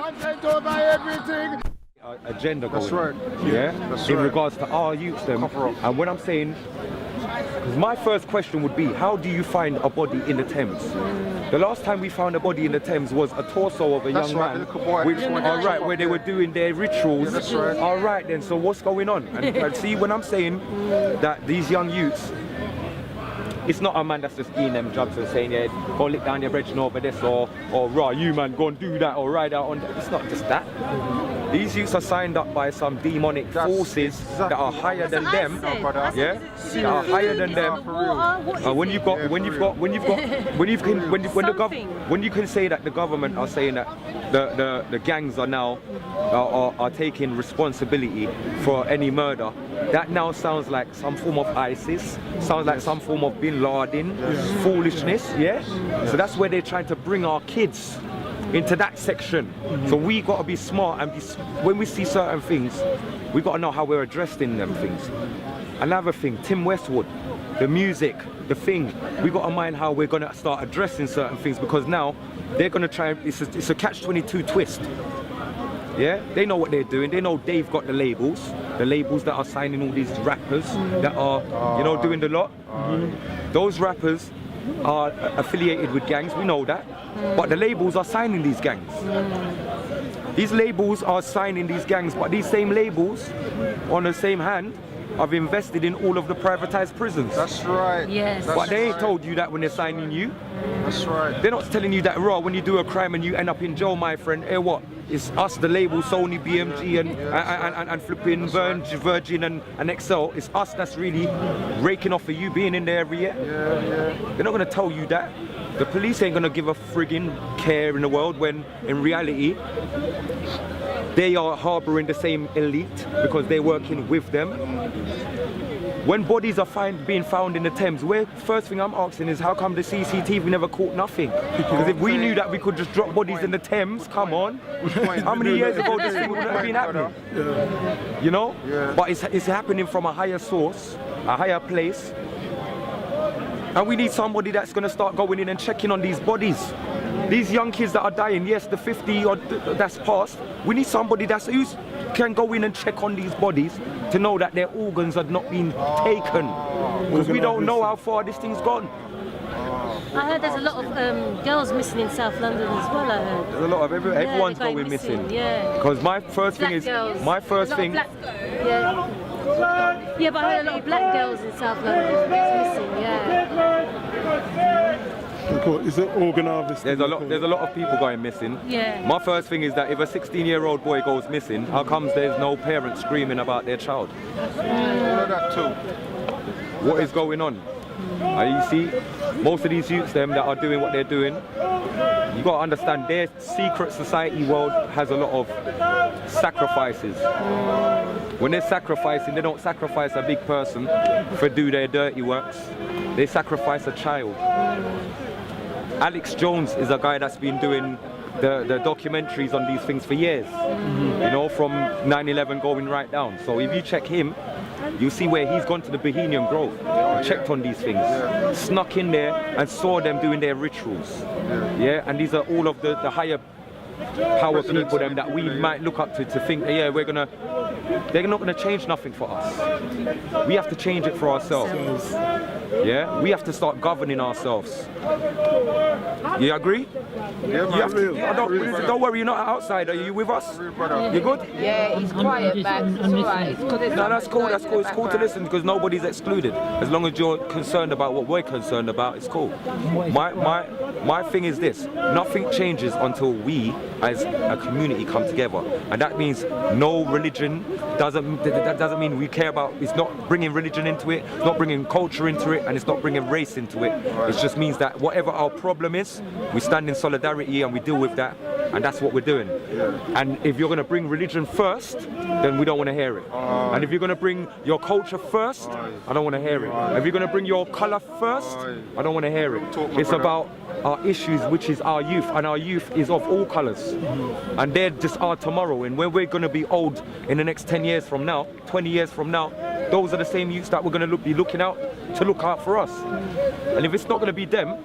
Content over everything. Agenda going. That's right. Yeah. That's in right. regards to our youths, them. And when I'm saying, my first question would be, how do you find a body in the Thames? The last time we found a body in the Thames was a torso of a young man. Which, all right, where they were doing their rituals. Yeah, that's right. All right then. So what's going on? And see, when I'm saying that these young youths, it's not a man that's just giving them jobs and saying, yeah, go lick down your brethren over this, or right, you man, go and do that, or ride out on that. It's not just that. These youths are signed up by some demonic forces that are higher than them. Yeah, that are higher than them. When you can say that the government are saying that the gangs are now are taking responsibility for any murder, that now sounds like some form of ISIS, sounds like some form of Bin Laden, foolishness. Yeah, so that's where they're trying to bring our kids into that section. So we got to be smart and when we see certain things, we got to know how we're addressing them things. Another thing, Tim Westwood, the music, the thing, we got to mind how we're going to start addressing certain things, because now they're going to try, it's a catch-22 twist. Yeah, they know what they're doing. They know they've got the labels that are signing all these rappers that are, you know, doing the lot. Those rappers are affiliated with gangs, we know that, but the labels are signing these gangs. These labels are signing these gangs, but these same labels, on the same hand, have invested in all of the privatized prisons. That's right. Yes. But they ain't told you that when they're signing you. That's right. They're not telling you that, raw, when you do a crime and you end up in jail, my friend, what? It's us, the label, Sony, BMG, and flipping Virgin and Excel. It's us that's really raking off for you being in there every year. They're not going to tell you that. The police ain't going to give a friggin' care in the world, when in reality they are harboring the same elite because they're working with them. When bodies are being found in the Thames, first thing I'm asking is, how come the CCTV never caught nothing? Because if we knew that we could just drop bodies in the Thames, come on, how many years ago this thing would have been happening? You know? But it's happening from a higher source, a higher place, and we need somebody that's going to start going in and checking on these bodies. These young kids that are dying, yes, the 50 or that's passed, we need somebody who can go in and check on these bodies to know that their organs have not been taken, because we don't know how far this thing's gone. I heard there's a lot of girls missing in South London as well, I heard. There's a lot of everyone's going missing. Yeah. Because my first thing is, girls. my first thing. Yeah, but I heard a lot of black girls in South London missing, yeah. Is it organised? There's a lot of people going missing. Yeah. My first thing is that if a 16-year-old boy goes missing, how comes there's no parents screaming about their child? That too. What is going on? And you see, most of these youths that are doing what they're doing, you got to understand their secret society world has a lot of sacrifices. When they're sacrificing, they don't sacrifice a big person for do their dirty works. They sacrifice a child. Alex Jones is a guy that's been doing the documentaries on these things for years. You know, from 9/11 going right down. So if you check him, you see where he's gone to the Bohemian Grove and checked on these things, snuck in there and saw them doing their rituals. Yeah, and these are all of the higher power people them that we might look up to think, yeah, they're not gonna change nothing for us. We have to change it for ourselves. Yeah, we have to start governing ourselves. You agree? Don't worry, you're not outside. Are you with us? You good? Yeah, he's quiet, but it's alright. No, that's cool. That's cool. It's cool to listen because nobody's excluded. As long as you're concerned about what we're concerned about, it's cool. My thing is this: nothing changes until we, as a community, come together, and that means no religion. That doesn't mean we care about. It's not bringing religion into it. It's not bringing culture into it, and it's not bringing race into it. It just means that whatever our problem is, we stand in solidarity and we deal with that, and that's what we're doing. And if you're going to bring religion first, then we don't want to hear it. And if you're going to bring your culture first, I don't want to hear it. If you're going to bring your colour first, I don't want to hear it. It's about our issues, which is our youth, and our youth is of all colours, and they're just our tomorrow. And when we're going to be old in the next 10 years from now, 20 years from now, those are the same youths that we're going to be looking out to look out for us. And if it's not going to be them,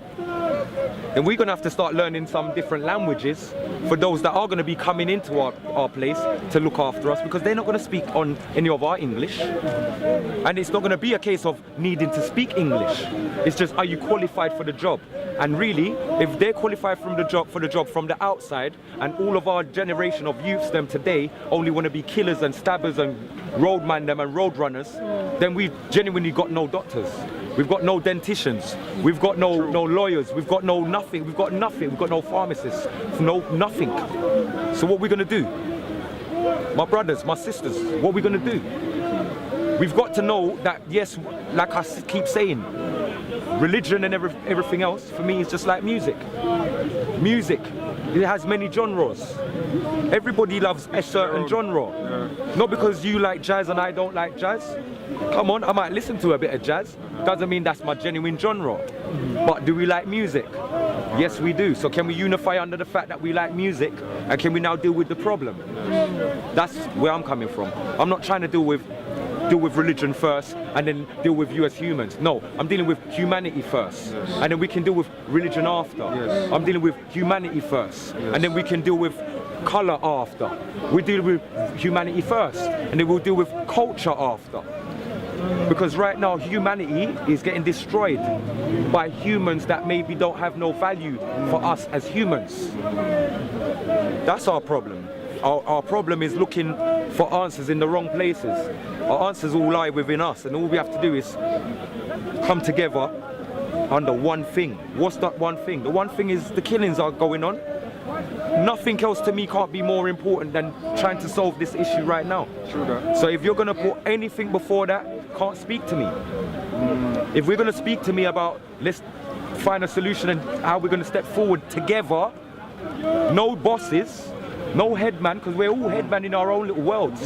then we're gonna have to start learning some different languages for those that are gonna be coming into our place to look after us, because they're not gonna speak on any of our English. And it's not gonna be a case of needing to speak English. It's just, are you qualified for the job? And really, if they're qualified for the job from the outside, and all of our generation of youths them today only want to be killers and stabbers and roadman them and road runners, then we've genuinely got no doctors. We've got no denticians. We've got no lawyers. We've got no nothing. We've got nothing. We've got no pharmacists. No nothing. So what are we gonna do? My brothers, my sisters, what are we gonna do? We've got to know that, yes, like I keep saying, religion and everything else for me is just like music. Music, it has many genres. Everybody loves a certain genre. Not because you like jazz and I don't like jazz. Come on, I might listen to a bit of jazz. Doesn't mean that's my genuine genre. But do we like music? Yes, we do. So can we unify under the fact that we like music, and can we now deal with the problem? That's where I'm coming from. I'm not trying to deal with religion first and then deal with you as humans. No, I'm dealing with humanity first, and then we can deal with religion after. I'm dealing with humanity first, and then we can deal with color after. We deal with humanity first, and then we'll deal with culture after. Because right now humanity is getting destroyed by humans that maybe don't have no value for us as humans. That's our problem. Our problem is looking for answers in the wrong places. Our answers all lie within us, and all we have to do is come together under one thing. What's that one thing? The one thing is the killings are going on. Nothing else to me can't be more important than trying to solve this issue right now. True that. So if you're gonna put anything before that, can't speak to me. If we're gonna speak to me about, let's find a solution and how we're gonna step forward together, no bosses, no headman, because we're all headman in our own little worlds.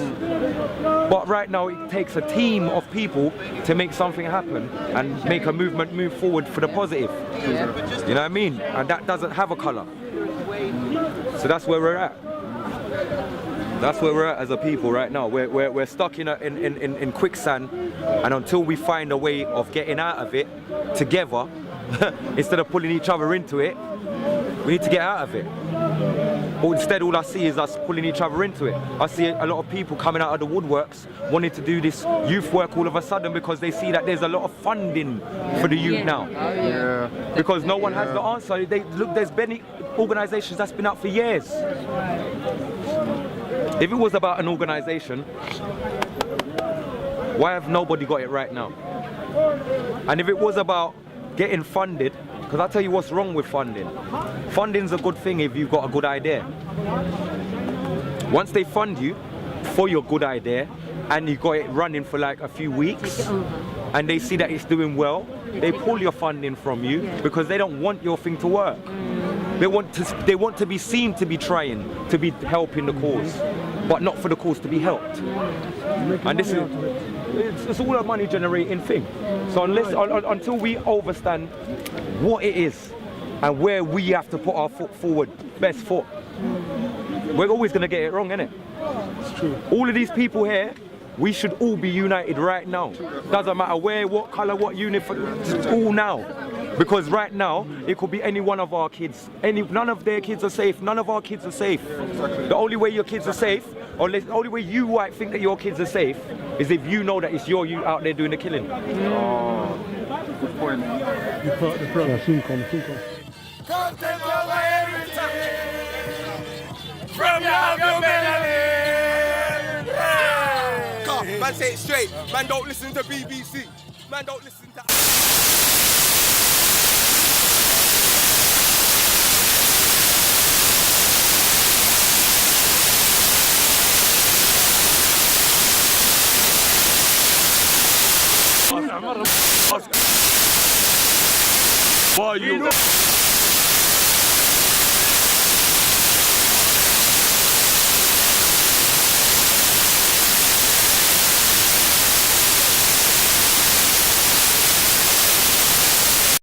But right now it takes a team of people to make something happen and make a movement move forward for the positive. You know what I mean? And that doesn't have a colour. So that's where we're at. That's where we're at as a people right now. We're stuck in quicksand, and until we find a way of getting out of it together, instead of pulling each other into it, we need to get out of it. But instead, all I see is us pulling each other into it. I see a lot of people coming out of the woodworks wanting to do this youth work all of a sudden because they see that there's a lot of funding for the youth now. Because no one has the answer. Look, there's many organisations that's been out for years. If it was about an organisation, why have nobody got it right now? And if it was about getting funded, because I'll tell you what's wrong with funding. Funding's a good thing if you've got a good idea. Once they fund you for your good idea and you got it running for like a few weeks and they see that it's doing well, they pull your funding from you because they don't want your thing to work. They want to be seen to be trying, to be helping the cause, but not for the cause to be helped. And this is, it's all a money generating thing. So until we understand what it is and where we have to put our foot forward, best foot, we're always going to get it wrong, innit? It's true. All of these people here, we should all be united right now. Doesn't matter where, what colour, what uniform, it's all now. Because right now, it could be any one of our kids. None of their kids are safe. None of our kids are safe. The only way your kids are safe, or the only way you might think that your kids are safe, is if you know that it's you out there doing the killing. Oh, good point. The problem. Soon come. Content over everything. From your belly. Come, man, say it straight. Man, don't listen to BBC. Man, don't listen to. Why you?